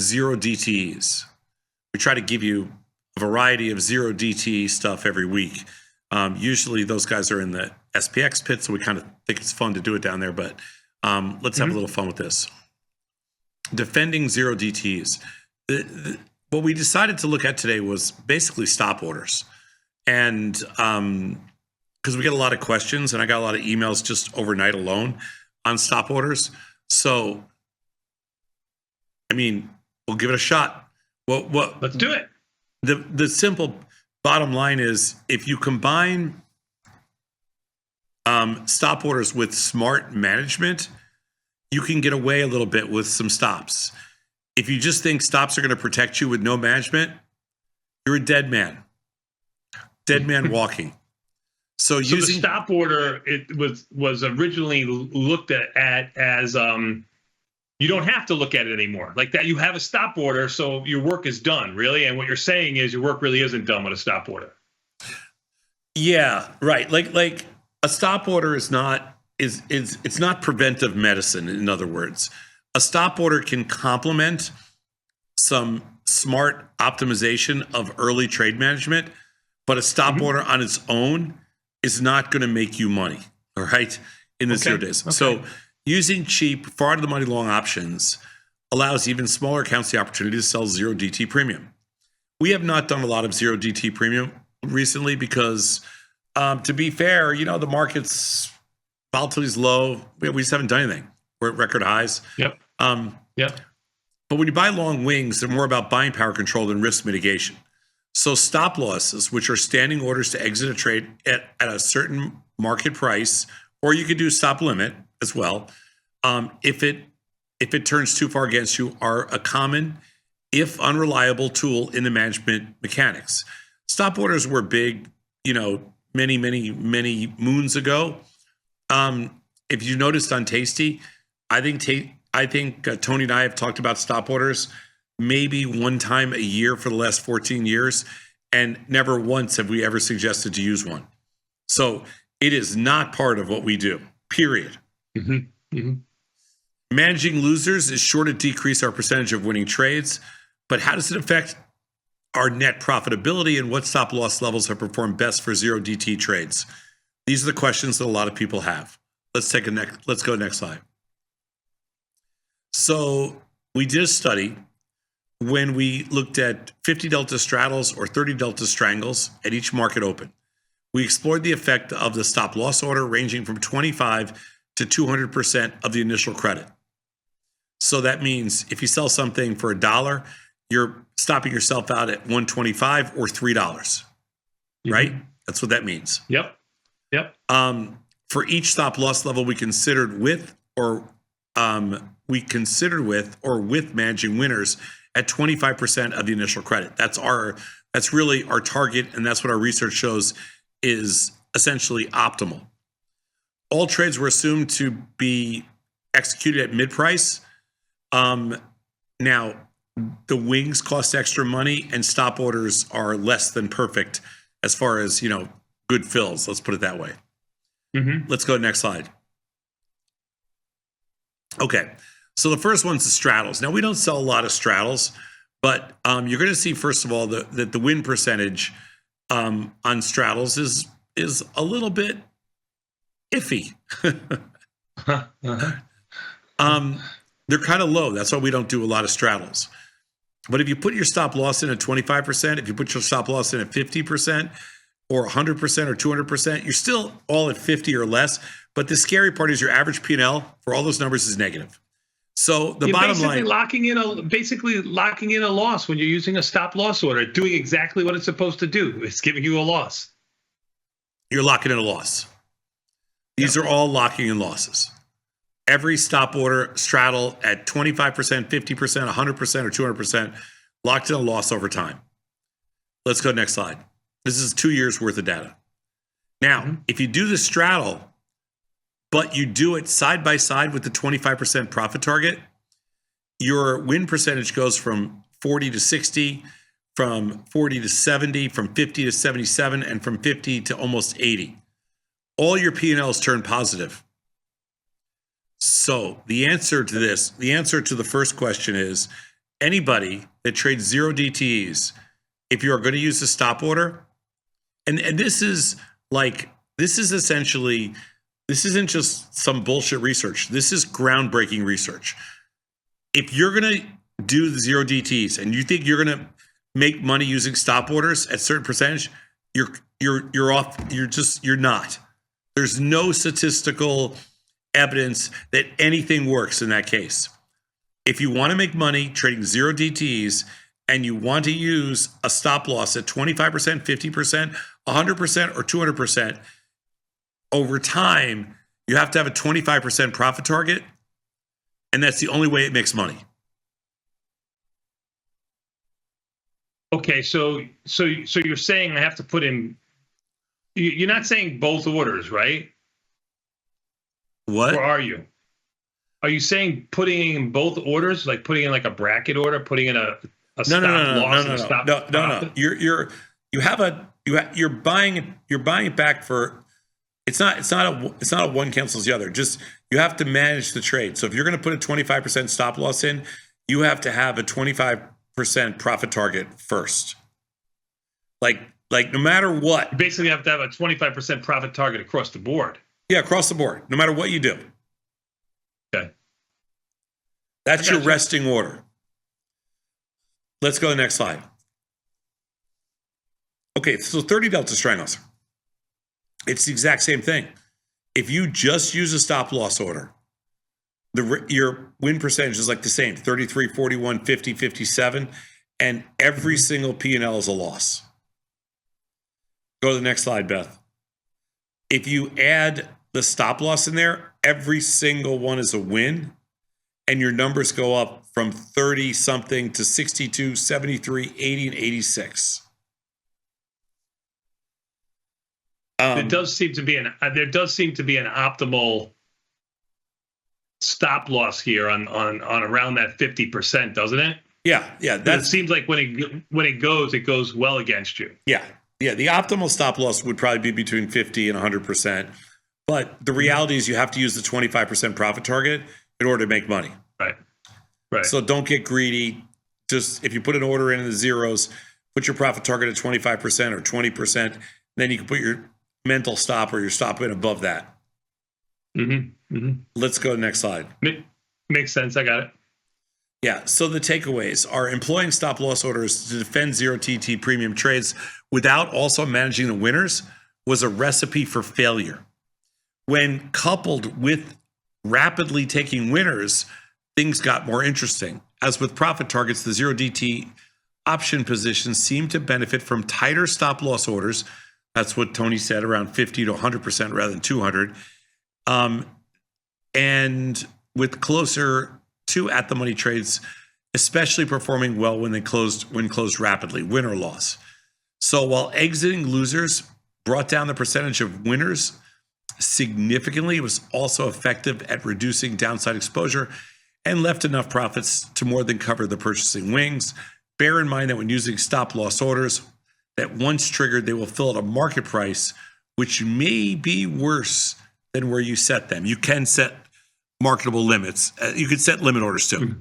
zero DTEs. We try to give you a variety of zero DTE stuff every week. Usually those guys are in the SPX pit, so we kind of think it's fun to do it down there, but let's have a little fun with this. Defending zero DTEs. What we decided to look at today was basically stop orders. And because we get a lot of questions, and I got a lot of emails just overnight alone on stop orders. So, I mean, we'll give it a shot. Let's do it. The simple bottom line is, if you combine stop orders with smart management, you can get away a little bit with some stops. If you just think stops are going to protect you with no management, you're a dead man walking. So using the stop order, it was originally looked at as you don't have to look at it anymore. Like that, you have a stop order, so your work is done, really. And what you're saying is your work really isn't done with a stop order. Yeah, right. Like a stop order is not it's not preventive medicine. In other words, a stop order can complement some smart optimization of early trade management, but a stop order on its own is not going to make you money. All right, in the 0 days. Okay. So using cheap, far out of the money long options allows even smaller accounts the opportunity to sell zero DT premium. We have not done a lot of zero DT premium recently because, to be fair, the market's volatility is low. We just haven't done anything. We're at record highs. Yep. But when you buy long wings, they're more about buying power control than risk mitigation. So stop losses, which are standing orders to exit a trade at a certain market price, or you could do stop limit as well. If it turns too far against you, are a common, if unreliable, tool in the management mechanics. Stop orders were big, many moons ago. If you noticed on Tasty, I think Tony and I have talked about stop orders maybe one time a year for the last 14 years, and never once have we ever suggested to use one. So it is not part of what we do, period. Managing losers is sure to decrease our percentage of winning trades, but how does it affect our net profitability, and what stop loss levels have performed best for zero DT trades? These are the questions that a lot of people have. Let's go next slide. So we did a study when we looked at 50 delta straddles or 30 delta strangles at each market open. We explored the effect of the stop loss order ranging from 25 to 200% of the initial credit. So that means if you sell something for $1, you're stopping yourself out at $1.25 or $3, right? That's what that means. Yep. For each stop loss level, we considered with or with managing winners at 25% of the initial credit. That's really our target, and that's what our research shows is essentially optimal. All trades were assumed to be executed at mid-price. Now, the wings cost extra money, and stop orders are less than perfect as far as good fills. Let's put it that way. Let's go to the next slide. Okay, so the first one's the straddles. Now, we don't sell a lot of straddles, but you're going to see, first of all, that the win percentage on straddles is a little bit iffy. They're kind of low. That's why we don't do a lot of straddles. But if you put your stop loss in at 25%, if you put your stop loss in at 50%, or 100% or 200%, you're still all at 50 or less. But the scary part is your average P&L for all those numbers is negative. So the bottom line, basically locking in a loss when you're using a stop loss order, doing exactly what it's supposed to do. It's giving you a loss. You're locking in a loss. These are all locking in losses. Every stop order straddle at 25%, 50%, 100%, or 200% locked in a loss over time. Let's go next slide. This is 2 years worth of data. Now, if you do the straddle, but you do it side by side with the 25% profit target, your win percentage goes from 40 to 60, from 40 to 70, from 50 to 77, and from 50 to almost 80. All your P&Ls turn positive. So the answer to the first question is, anybody that trades zero DTEs, if you are going to use a stop order, and this is essentially, this isn't just some bullshit research. This is groundbreaking research. If you're going to do the zero DTEs and you think you're going to make money using stop orders at certain percentage, you're off. You're not. There's no statistical evidence that anything works in that case. If you want to make money trading zero DTEs and you want to use a stop loss at 25%, 50%, 100%, or 200%, over time, you have to have a 25% profit target, and that's the only way it makes money. Okay, so you're saying I have to put in. You're not saying both orders, right? What? Or are you? Are you saying putting in both orders, like putting in like a bracket order, putting in a stop loss and a stop profit? You're buying it back for. It's not a one cancels the other. Just you have to manage the trade. So if you're going to put a 25% stop loss in, you have to have a 25% profit target first. Like no matter what. You basically have to have a 25% profit target across the board. Yeah, across the board, no matter what you do. Okay. That's your resting order. Let's go to the next slide. Okay, so 30 Delta Strangles. It's the exact same thing. If you just use a stop loss order, your win percentage is like the same, 33, 41, 50, 57, and every single P&L is a loss. Go to the next slide, Beth. If you add the stop loss in there, every single one is a win, and your numbers go up from 30 something to 62, 73, 80, and 86. There does seem to be an optimal stop loss here on around that 50%, doesn't it? Yeah. It seems like when it goes well against you. Yeah. The optimal stop loss would probably be between 50 and 100%. But the reality is you have to use the 25% profit target in order to make money. Right. So don't get greedy. Just if you put an order in the zeros, put your profit target at 25% or 20%, then you can put your mental stop or your stop in above that. Let's go to the next slide. Makes sense. I got it. Yeah. So the takeaways are employing stop loss orders to defend zero TT premium trades without also managing the winners was a recipe for failure. When coupled with rapidly taking winners, things got more interesting. As with profit targets, the zero DT option positions seem to benefit from tighter stop loss orders. That's what Tony said, around 50 to 100% rather than 200. And with closer to at the money trades, especially performing well when closed rapidly, win or loss. So while exiting losers brought down the percentage of winners significantly, it was also effective at reducing downside exposure and left enough profits to more than cover the purchasing wings. Bear in mind that when using stop loss orders, that once triggered, they will fill at a market price, which may be worse than where you set them. You can set marketable limits. You could set limit orders too.